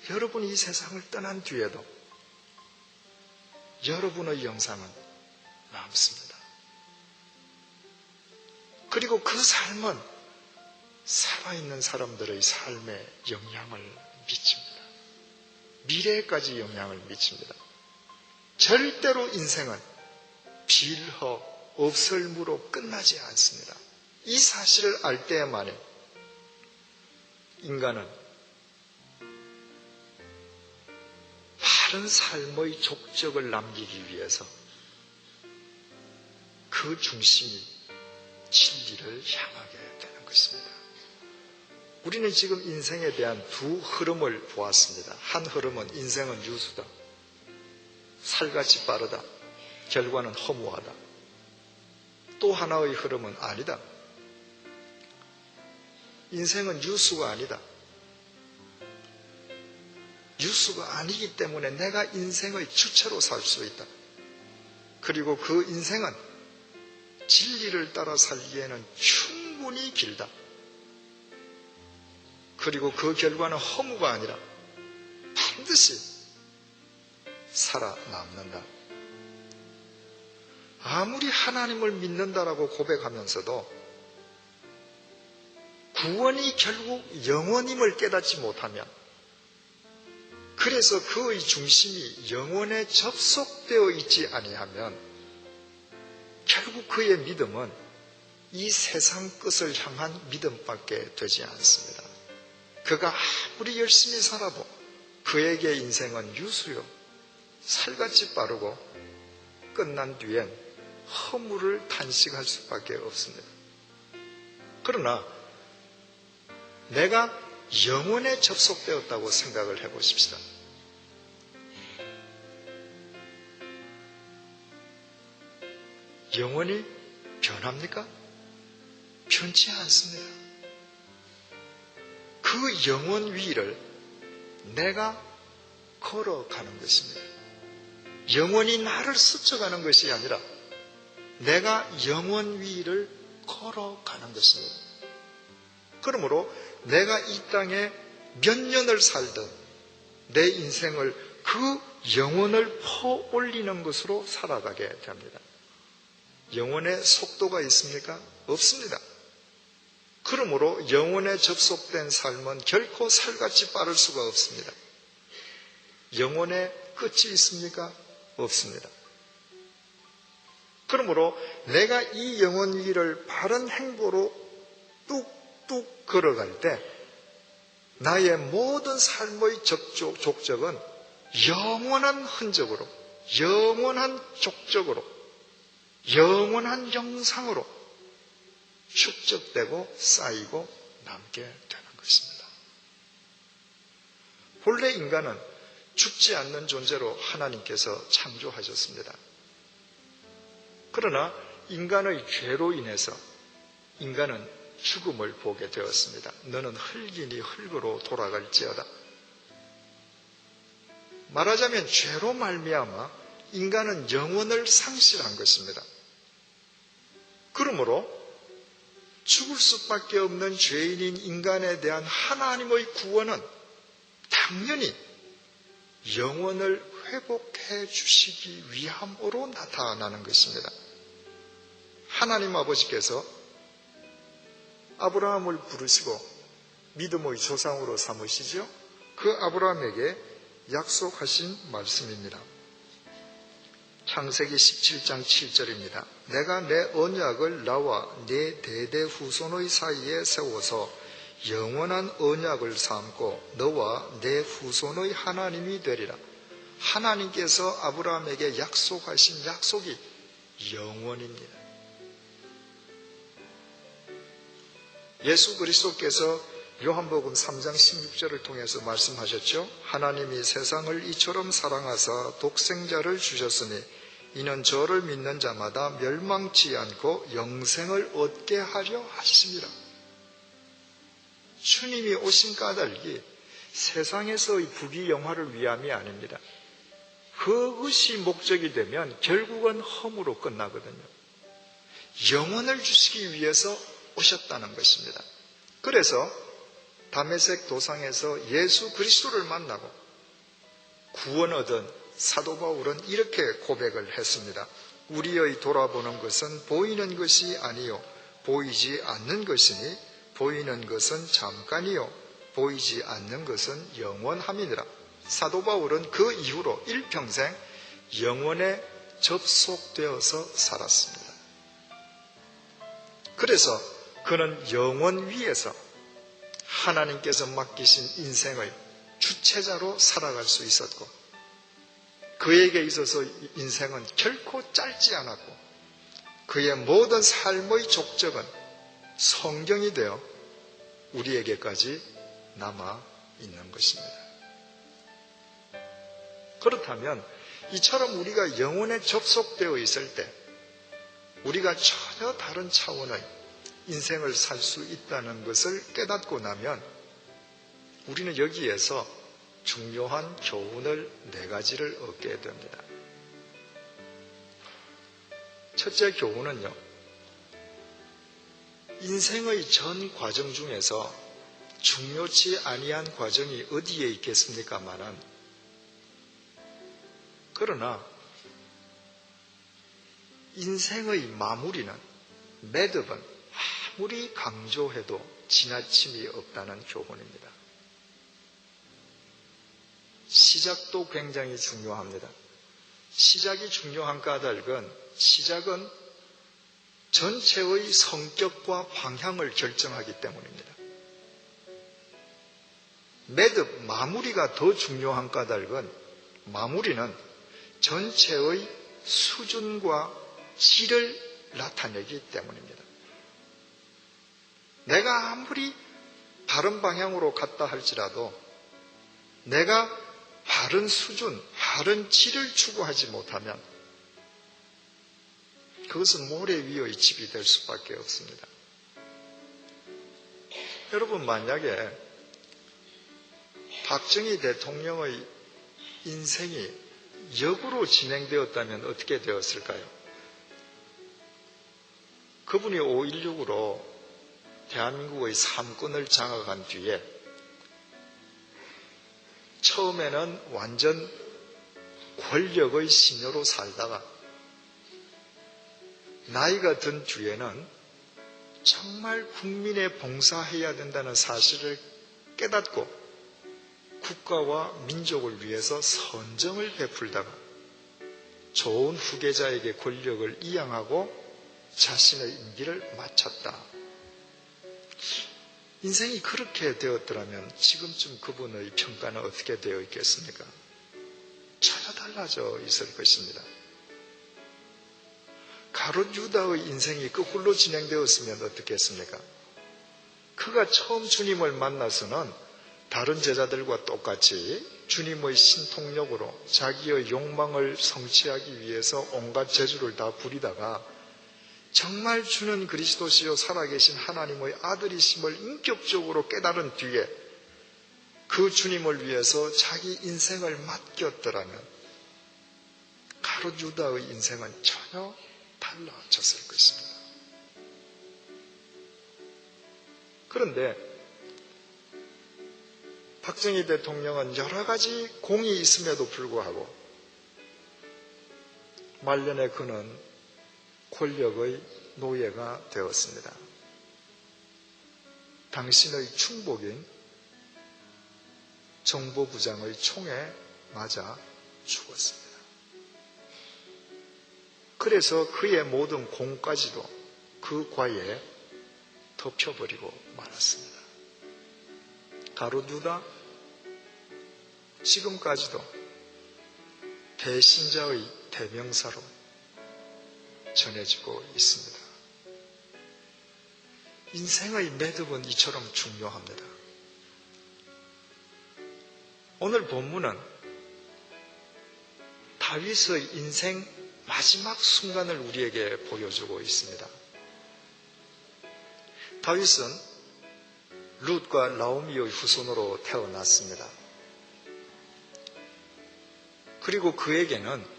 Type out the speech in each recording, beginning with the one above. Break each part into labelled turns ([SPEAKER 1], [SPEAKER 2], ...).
[SPEAKER 1] 여러분이 이 세상을 떠난 뒤에도 여러분의 영상은 남습니다. 그리고 그 삶은 살아있는 사람들의 삶에 영향을 미칩니다. 미래까지 영향을 미칩니다. 절대로 인생은 빌허, 없을무로 끝나지 않습니다. 이 사실을 알 때에만에 인간은 바른 삶의 족적을 남기기 위해서 그 중심이 진리를 향하게 되는 것입니다. 우리는 지금 인생에 대한 두 흐름을 보았습니다. 한 흐름은 인생은 유수다. 살같이 빠르다. 결과는 허무하다. 또 하나의 흐름은 아니다. 인생은 유수가 아니다. 유수가 아니기 때문에 내가 인생의 주체로 살 수 있다. 그리고 그 인생은 진리를 따라 살기에는 충분히 길다. 그리고 그 결과는 허무가 아니라 반드시 살아남는다. 아무리 하나님을 믿는다라고 고백하면서도 구원이 결국 영원임을 깨닫지 못하면, 그래서 그의 중심이 영원에 접속되어 있지 아니하면 결국 그의 믿음은 이 세상 끝을 향한 믿음밖에 되지 않습니다. 그가 아무리 열심히 살아도 그에게 인생은 유수요, 살같이 빠르고 끝난 뒤엔 허물을 탄식할 수밖에 없습니다. 그러나 내가 영원에 접속되었다고 생각을 해보십시다. 영원이 변합니까? 변치 않습니다. 그 영원 위를 내가 걸어가는 것입니다. 영원히 나를 스쳐가는 것이 아니라 내가 영원 위를 걸어가는 것입니다. 그러므로 내가 이 땅에 몇 년을 살든 내 인생을 그 영혼을 퍼올리는 것으로 살아가게 됩니다. 영혼에 속도가 있습니까? 없습니다. 그러므로 영혼에 접속된 삶은 결코 살같이 빠를 수가 없습니다. 영혼에 끝이 있습니까? 없습니다. 그러므로 내가 이 영혼 위를 바른 행보로 뚝뚝 걸어갈 때 나의 모든 삶의 족적은 영원한 흔적으로, 영원한 족적으로, 영원한 영상으로 축적되고 쌓이고 남게 되는 것입니다. 본래 인간은 죽지 않는 존재로 하나님께서 창조하셨습니다. 그러나 인간의 죄로 인해서 인간은 죽음을 보게 되었습니다. 너는 흙이니 흙으로 돌아갈지어다. 말하자면 죄로 말미암아 인간은 영혼을 상실한 것입니다. 그러므로 죽을 수밖에 없는 죄인인 인간에 대한 하나님의 구원은 당연히 영혼을 회복해 주시기 위함으로 나타나는 것입니다. 하나님 아버지께서 아브라함을 부르시고 믿음의 조상으로 삼으시죠. 그 아브라함에게 약속하신 말씀입니다. 창세기 17장 7절입니다. 내가 내 언약을 나와 내 대대 후손의 사이에 세워서 영원한 언약을 삼고 너와 내 후손의 하나님이 되리라. 하나님께서 아브라함에게 약속하신 약속이 영원입니다. 예수 그리스도께서 요한복음 3장 16절을 통해서 말씀하셨죠. 하나님이 세상을 이처럼 사랑하사 독생자를 주셨으니 이는 저를 믿는 자마다 멸망치 않고 영생을 얻게 하려 하심이라. 주님이 오신 까닭이 세상에서의 부귀영화를 위함이 아닙니다. 그것이 목적이 되면 결국은 허무로 끝나거든요. 영혼을 주시기 위해서 오셨다는 것입니다. 그래서 다메섹 도상에서 예수 그리스도를 만나고 구원 얻은 사도 바울은 이렇게 고백을 했습니다. 우리의 돌아보는 것은 보이는 것이 아니요 보이지 않는 것이니 보이는 것은 잠깐이요 보이지 않는 것은 영원함이니라. 사도 바울은 그 이후로 일평생 영원에 접속되어서 살았습니다. 그래서 그는 영원 위에서 하나님께서 맡기신 인생의 주체자로 살아갈 수 있었고, 그에게 있어서 인생은 결코 짧지 않았고, 그의 모든 삶의 족적은 성경이 되어 우리에게까지 남아 있는 것입니다. 그렇다면 이처럼 우리가 영혼에 접속되어 있을 때 우리가 전혀 다른 차원의 인생을 살 수 있다는 것을 깨닫고 나면 우리는 여기에서 중요한 교훈을 4가지를 얻게 됩니다. 첫째 교훈은요, 인생의 전 과정 중에서 중요치 아니한 과정이 어디에 있겠습니까마는, 그러나 인생의 마무리는, 매듭은 아무리 강조해도 지나침이 없다는 교훈입니다. 시작도 굉장히 중요합니다. 시작이 중요한 까닭은 시작은 전체의 성격과 방향을 결정하기 때문입니다. 매듭, 마무리가 더 중요한 까닭은 마무리는 전체의 수준과 질을 나타내기 때문입니다. 내가 아무리 바른 방향으로 갔다 할지라도 내가 바른 수준, 바른 질을 추구하지 못하면 그것은 모래 위의 집이 될 수밖에 없습니다. 여러분, 만약에 박정희 대통령의 인생이 역으로 진행되었다면 어떻게 되었을까요? 그분이 5.16으로 대한민국의 삼권을 장악한 뒤에 처음에는 완전 권력의 신여로 살다가 나이가 든 뒤에는 정말 국민에 봉사해야 된다는 사실을 깨닫고 국가와 민족을 위해서 선정을 베풀다가 좋은 후계자에게 권력을 이양하고 자신의 임기를 마쳤다. 인생이 그렇게 되었더라면 지금쯤 그분의 평가는 어떻게 되어 있겠습니까? 전혀 달라져 있을 것입니다. 가룟 유다의 인생이 거꾸로 진행되었으면 어떻겠습니까? 그가 처음 주님을 만나서는 다른 제자들과 똑같이 주님의 신통력으로 자기의 욕망을 성취하기 위해서 온갖 재주를 다 부리다가 정말 주는 그리스도시요 살아계신 하나님의 아들이심을 인격적으로 깨달은 뒤에 그 주님을 위해서 자기 인생을 맡겼더라면 가룟 유다의 인생은 전혀 달라졌을 것입니다. 그런데 박정희 대통령은 여러 가지 공이 있음에도 불구하고 말년에 그는 권력의 노예가 되었습니다. 당신의 충복인 정보부장의 총에 맞아 죽었습니다. 그래서 그의 모든 공까지도 그 과에 덮여버리고 말았습니다. 가룟 유다, 지금까지도 배신자의 대명사로 전해지고 있습니다. 인생의 매듭은 이처럼 중요합니다. 오늘 본문은 다윗의 인생 마지막 순간을 우리에게 보여주고 있습니다. 다윗은 룻과 나오미의 후손으로 태어났습니다. 그리고 그에게는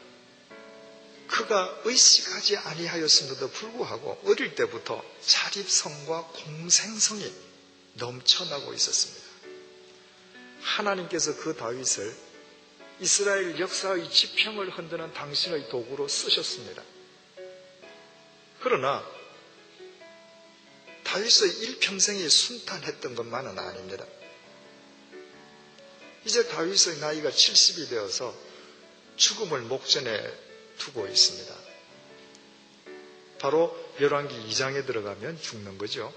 [SPEAKER 1] 그가 의식하지 아니하였음에도 불구하고 어릴 때부터 자립성과 공생성이 넘쳐나고 있었습니다. 하나님께서 그 다윗을 이스라엘 역사의 지평을 흔드는 당신의 도구로 쓰셨습니다. 그러나 다윗의 일평생이 순탄했던 것만은 아닙니다. 이제 다윗의 나이가 70이 되어서 죽음을 목전에 두고 있습니다. 바로 열왕기 2장에 들어가면 죽는 거죠.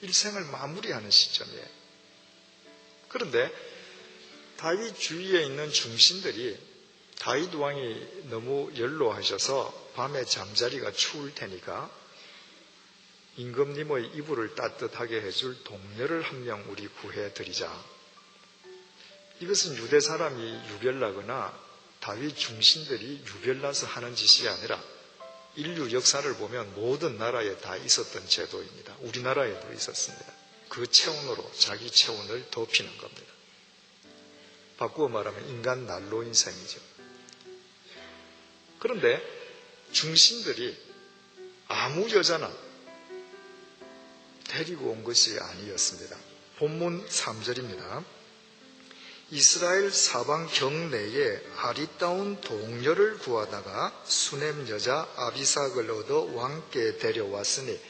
[SPEAKER 1] 일생을 마무리하는 시점이에요. 그런데 다윗 주위에 있는 중신들이 다윗 왕이 너무 연로하셔서 밤에 잠자리가 추울 테니까 임금님의 이불을 따뜻하게 해줄 동료를 한 명 우리 구해드리자. 이것은 유대 사람이 유별나거나 다윗 중신들이 유별나서 하는 짓이 아니라 인류 역사를 보면 모든 나라에 다 있었던 제도입니다. 우리나라에도 있었습니다. 그 체온으로 자기 체온을 덮이는 겁니다. 바꾸어 말하면 인간 난로 인생이죠. 그런데 중신들이 아무 여자나 데리고 온 것이 아니었습니다. 본문 3절입니다. 이스라엘 사방 경내에 아리따운 동료를 구하다가 수넴 여자 아비삭을 얻어 왕께 데려왔으니,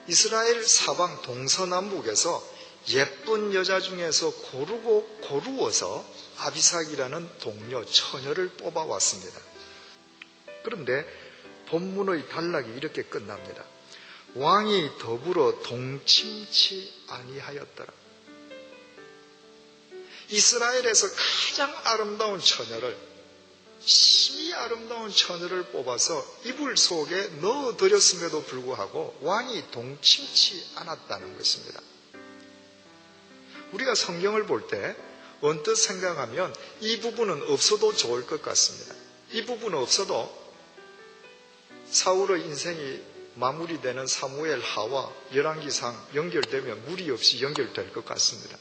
[SPEAKER 1] 이스라엘 사방 동서남북에서 예쁜 여자 중에서 고루어서 아비삭이라는 동료 처녀를 뽑아왔습니다. 그런데 본문의 단락이 이렇게 끝납니다. 왕이 더불어 동침치 아니하였더라. 이스라엘에서 가장 아름다운 처녀를, 심히 아름다운 처녀를 뽑아서 이불 속에 넣어드렸음에도 불구하고 왕이 동침치 않았다는 것입니다. 우리가 성경을 볼 때 언뜻 생각하면 이 부분은 없어도 좋을 것 같습니다. 이 부분은 없어도 사울의 인생이 마무리되는 사무엘 하와 열왕기상 연결되면 무리 없이 연결될 것 같습니다.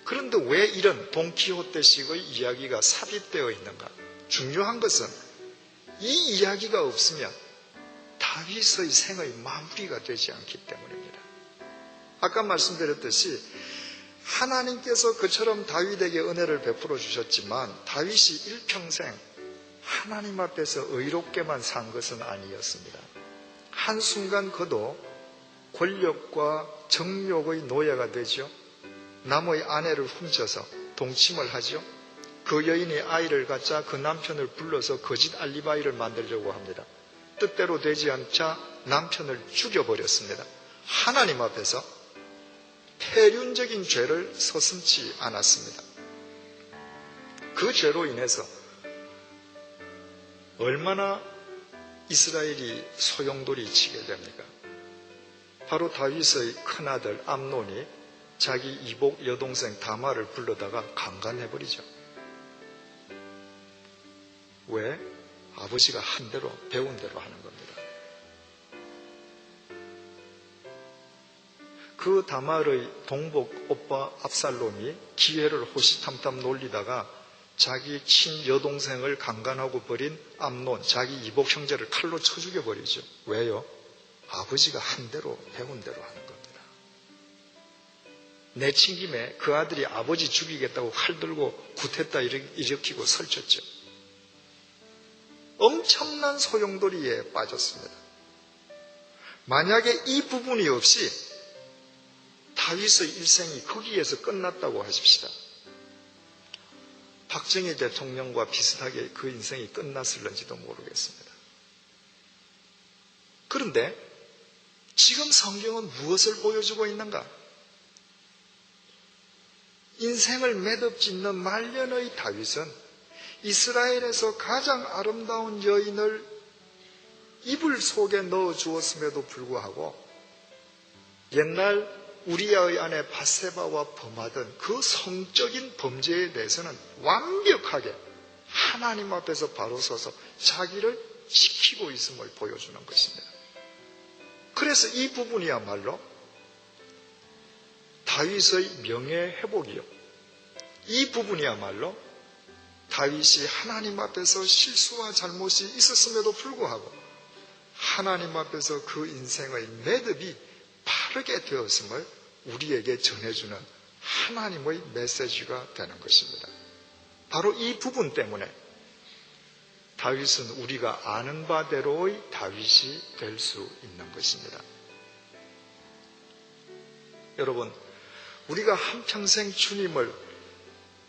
[SPEAKER 1] 그런데 왜 이런 돈키호테식의 이야기가 삽입되어 있는가? 중요한 것은 이 이야기가 없으면 다윗의 생의 마무리가 되지 않기 때문입니다. 아까 말씀드렸듯이 하나님께서 그처럼 다윗에게 은혜를 베풀어 주셨지만 다윗이 일평생 하나님 앞에서 의롭게만 산 것은 아니었습니다. 한순간 그도 권력과 정욕의 노예가 되죠. 남의 아내를 훔쳐서 동침을 하죠. 그 여인이 아이를 갖자 그 남편을 불러서 거짓 알리바이를 만들려고 합니다. 뜻대로 되지 않자 남편을 죽여버렸습니다. 하나님 앞에서 폐륜적인 죄를 서슴지 않았습니다. 그 죄로 인해서 얼마나 이스라엘이 소용돌이 치게 됩니까? 바로 다윗의 큰아들 암논이 자기 이복 여동생 다말을 불러다가 강간해버리죠. 왜? 아버지가 한 대로 배운 대로 하는 겁니다. 그 다말의 동복 오빠 압살롬이 기회를 호시탐탐 놀리다가 자기 친여동생을 강간하고 버린 암논, 자기 이복 형제를 칼로 쳐 죽여버리죠. 왜요? 아버지가 한 대로 배운 대로 하는 겁니다. 내친 김에 그 아들이 아버지 죽이겠다고 칼 들고 구태타 일으키고 설쳤죠. 엄청난 소용돌이에 빠졌습니다. 만약에 이 부분이 없이 다윗의 일생이 거기에서 끝났다고 하십시다. 박정희 대통령과 비슷하게 그 인생이 끝났을는지도 모르겠습니다. 그런데 지금 성경은 무엇을 보여주고 있는가? 인생을 매듭짓는 말년의 다윗은 이스라엘에서 가장 아름다운 여인을 이불 속에 넣어 주었음에도 불구하고 옛날 우리아의 아내 바세바와 범하던 그 성적인 범죄에 대해서는 완벽하게 하나님 앞에서 바로 서서 자기를 지키고 있음을 보여주는 것입니다. 그래서 이 부분이야말로 다윗의 명예회복이요. 이 부분이야말로 다윗이 하나님 앞에서 실수와 잘못이 있었음에도 불구하고 하나님 앞에서 그 인생의 매듭이 바르게 되었음을 우리에게 전해주는 하나님의 메시지가 되는 것입니다. 바로 이 부분 때문에 다윗은 우리가 아는 바대로의 다윗이 될 수 있는 것입니다. 여러분, 우리가 한평생 주님을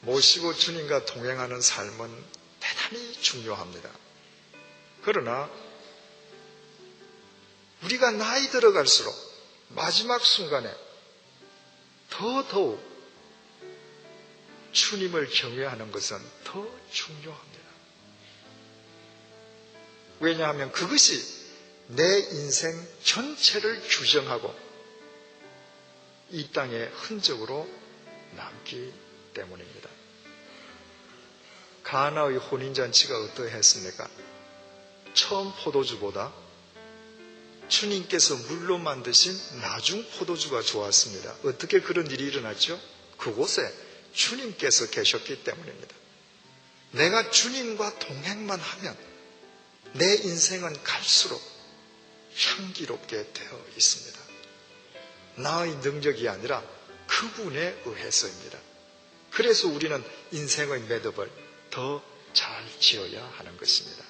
[SPEAKER 1] 모시고 주님과 동행하는 삶은 대단히 중요합니다. 그러나 우리가 나이 들어갈수록 마지막 순간에 더더욱 주님을 경외하는 것은 더 중요합니다. 왜냐하면 그것이 내 인생 전체를 규정하고 이 땅의 흔적으로 남기 때문입니다. 가나의 혼인잔치가 어떠했습니까? 처음 포도주보다 주님께서 물로 만드신 나중 포도주가 좋았습니다. 어떻게 그런 일이 일어났죠? 그곳에 주님께서 계셨기 때문입니다. 내가 주님과 동행만 하면 내 인생은 갈수록 향기롭게 되어 있습니다. 나의 능력이 아니라 그분에 의해서입니다. 그래서 우리는 인생의 매듭을 더 잘 지어야 하는 것입니다.